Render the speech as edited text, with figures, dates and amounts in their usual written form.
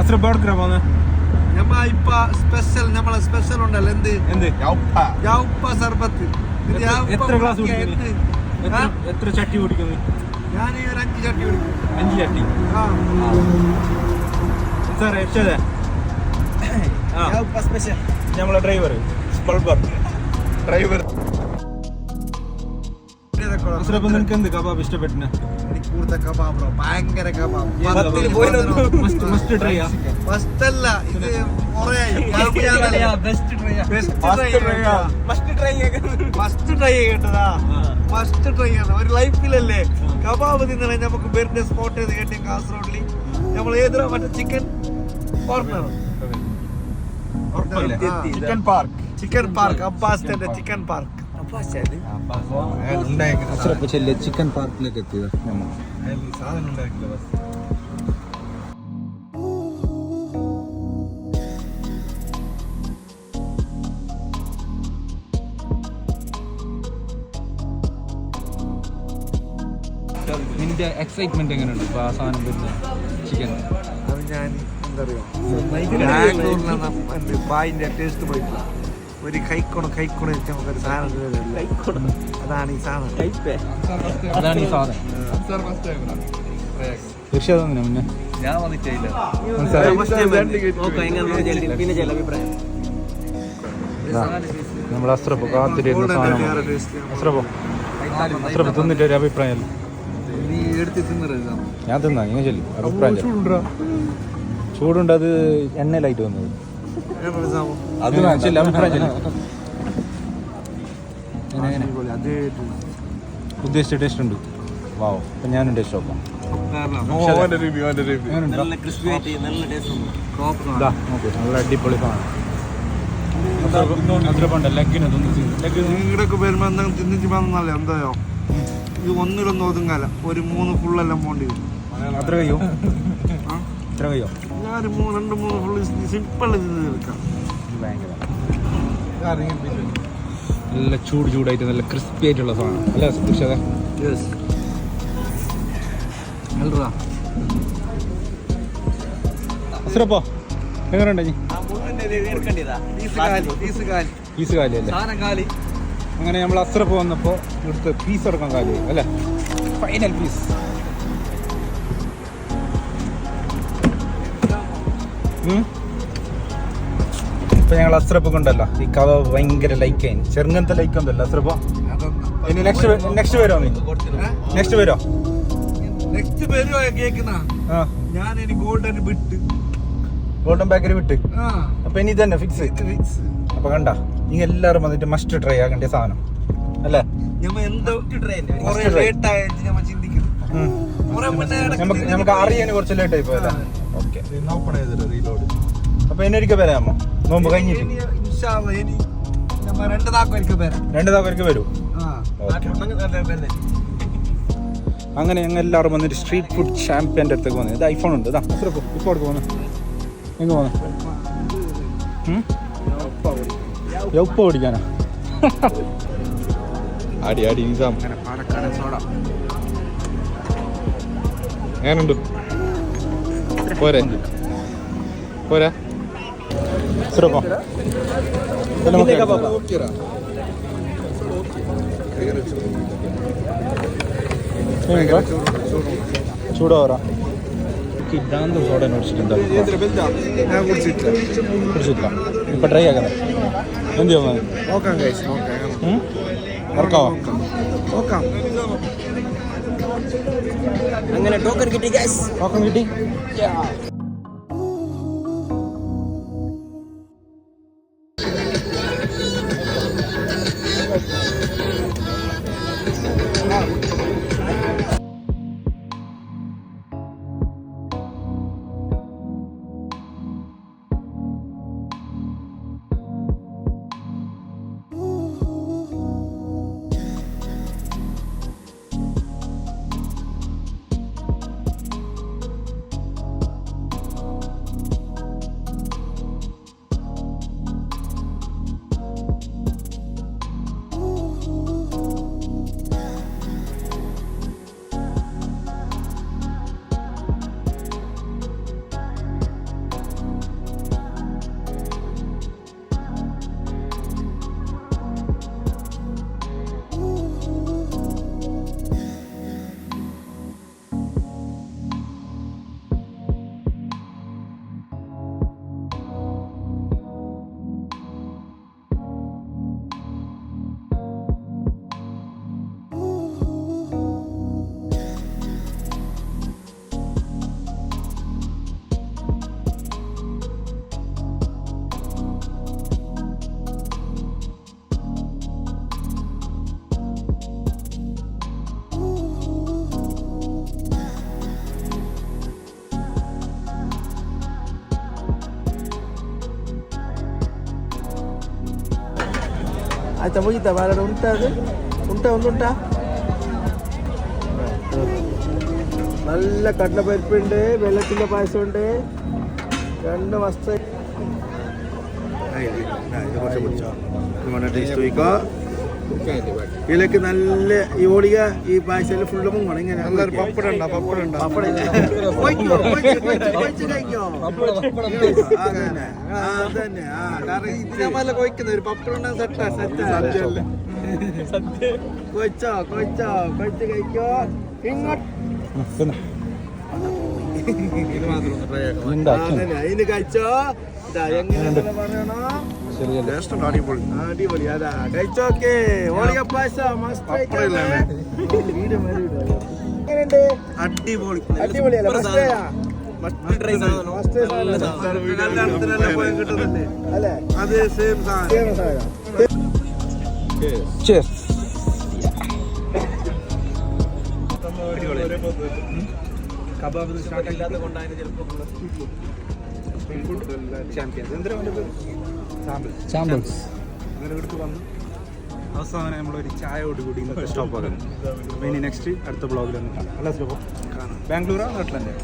അത്ര ബർഗർ പോന്നെ സ്പെഷ്യൽ നമ്മളെ സ്പെഷ്യൽ ഉണ്ടല്ലോ എന്ത് യൗപ്പ സർബത്ത്. എത്ര ഗ്ലാസ് കുടിക്കുന്നു? എത്ര ചട്ടി കുടിക്കുന്നു? ഞാൻ ഒരു 5 ചട്ടി കുടിക്കും. 5 ചട്ടി? സാറേ സ്പെഷ്യൽ നമ്മളെ ഡ്രൈവർ നിനക്ക് എന്ത് കബാബ് ഇഷ്ടപ്പെട്ടിന്? ഇവിടുത്തെ കബാബ് ഭയങ്കര കബാബ്. മസ്റ്റ് ട്രൈ ഒരു ലൈഫിലല്ലേ കബാബ് തിന്നണേ. നമുക്ക് ബെറിന്റെ സ്പോട്ട് ചെയ്ത് കേട്ടി കാസർഗോഡില് നമ്മൾ ഏതൊരു മറ്റേ ചിക്കൻ ചിക്കൻ പാർക്ക് അബ്ബാസിന്റെ ചിക്കൻ പാർക്ക് ചിക്കൻ പാർക്കിലേക്ക് എത്തിയത്. നിന്റെ എക്സൈറ്റ്മെന്റ് എങ്ങനെയുണ്ട് ഇപ്പൊ ആ സാധനം വരുന്നത് ചിക്കൻ? അത് ഞാൻ എന്താ പറയുക, ബാംഗ്ലൂരിലാണ് ബായിന്റെ ടേസ്റ്റ് പോയിട്ടില്ല. ഒരു കൈക്കോണം വെച്ച് നമുക്കൊരു സാധനം അതാണ് ഈ സാധനം. തീർച്ചയായും മുന്നേ ഞാൻ വന്നിട്ടില്ല. നമ്മൾ അസ്രപ്പ് കാത്തിരുന്ന സാധനം. അസ്രപ്പ് തിന്നിട്ട് ഒരു അഭിപ്രായം. ഞാൻ തിന്നാ ഇങ്ങനെ ചൊല്ലി അഭിപ്രായം. ചൂടുണ്ട്, അത് എണ്ണയിലായിട്ട് വന്നത്. ഉദ്ദേശിച്ച ടേസ്റ്റ് ഉണ്ട്. വാവ്, അപ്പൊ ഞാനും ടേസ്റ്റ് നോക്കാം. നല്ല അടിപൊളി സാധനം. നിങ്ങളുടെയൊക്കെ വരുമ്പോ എന്തെങ്കിലും തിന്നിച്ച് വന്നല്ലേ എന്തായോ, ഇത് ഒന്നിലൊന്നും ഒതുങ്ങാല. ഒരു 3 ഫുള്ളെല്ലാം പോണ്ടി വരും. അത്ര കഴിയോ? ഞാൻ 2-3 ഫുള്ള് സിമ്പിൾ തിന്ന് തീർക്കാം. നല്ല ചൂടായിട്ട് നല്ല ക്രിസ്പി ആയിട്ടുള്ള സാധനം അല്ലേ സുരക്ഷ? അസ്രപ്പോ എങ്ങനെയുണ്ട്? പീസ് കാലി അല്ലേ? അങ്ങനെ നമ്മൾ അസ്രപ്പ് വന്നപ്പോൾ ഇവിടുത്തെ പീസ് എടുക്കാൻ കാലി അല്ലേ? Final piece. ഇപ്പൊ ഞങ്ങൾ അസ്രപ്പ് കൊണ്ടല്ല ഈ കബാബ് ഭയങ്കര ലൈക്ക് ആയി. ചെറുങ്ങനത്തെ ലൈക്ക് ഒന്നല്ല അസ്രപ്പോ. ഇനി നെക്സ്റ്റ് വരുമോ? നീ നെക്സ്റ്റ് വരുമോ? കേക്കുന്ന ഞാൻ ഗോൾഡൻ ബേക്കറി വിട്ട് അപ്പൊ ഇനി തന്നെ ഫിക്സ്. അപ്പൊ കണ്ട ഇനി എല്ലാരും വന്നിട്ട് മസ്റ്റ് ട്രൈ ആകേണ്ട സാധനം അല്ലേ? നമുക്ക് അറിയാൻ കുറച്ച് ലേറ്റ് ആയി പോയല്ലേ? ഓക്കെ, അപ്പൊ എന്നൊരിക്കൽ വരാമോ? നോമ്പ് കഴിഞ്ഞിട്ട് 2 താക്കോലിക്ക് വരൂ. അങ്ങനെ ഞങ്ങൾ എല്ലാവരും വന്നിട്ട് സ്ട്രീറ്റ് ഫുഡ് ചാമ്പ്യൻ്റെ അടുത്തേക്ക് വന്നത്. ഇത് ഐഫോൺ ഉണ്ട്. ഇതാ ഇപ്പോൾ അടുത്ത് പോകുന്നത് എങ്ങ് പോകുന്നത് ഉപ്പ ഓടിക്കാനാ? അടി എങ്ങനുണ്ട്? പോരാ സുരപ്പോ ചൂടോറ ഇതാന്ത് സോഡ കുടിച്ചിട്ടില്ല. ഇപ്പൊ ട്രൈ ആക്കണം. എന്ത് വർക്കാവോ? അങ്ങനെ ടോക്കൺ കിട്ടി. ആച്ച പോയിത്താ പാലട ഉണ്ടാ അത് ഉണ്ടാ നല്ല കടലപ്പരിപ്പുണ്ട് വെള്ളത്തിന്റെ പായസമുണ്ട് രണ്ട് മസ്ത് ഇതിലേക്ക് നല്ല ഈ ഓളിക ഈ പായസം ഫുള്ള് മുങ്ങണം ഇങ്ങനെ പപ്പടണ്ട കൊയ്ക്കുന്ന ഒരു പപ്പടം കൊച്ചോ കൊച്ച് കഴിക്കോ ഇങ്ങോട്ട് അതിന് കഴിച്ചോ അടിപൊളി അതാ കഴിച്ചോക്കെ ഓളിക പായസം അടിപൊളി അടിപൊളിയല്ലേ കിട്ടുന്നുണ്ട് അല്ലേ അത് സെയിം സാധനം കബാബ് സ്റ്റാർട്ട് ഇല്ലാത്ത കൊണ്ടാണ് ചിലപ്പോൾ ചാമ്പിൾസ് അങ്ങനെ എടുത്ത് വന്ന് അവസാനം നമ്മളൊരു ചായയോട് കൂടി ഇന്നത്തെ സ്റ്റോപ്പ് ആകുന്നു. ഇനി നെക്സ്റ്റ് അടുത്ത ബ്ലോഗിൽ ഒന്ന് കാണാം. അല്ല സ്റ്റോപ്പ് ബാംഗ്ലൂരാ നാട്ടിലെന്നെ.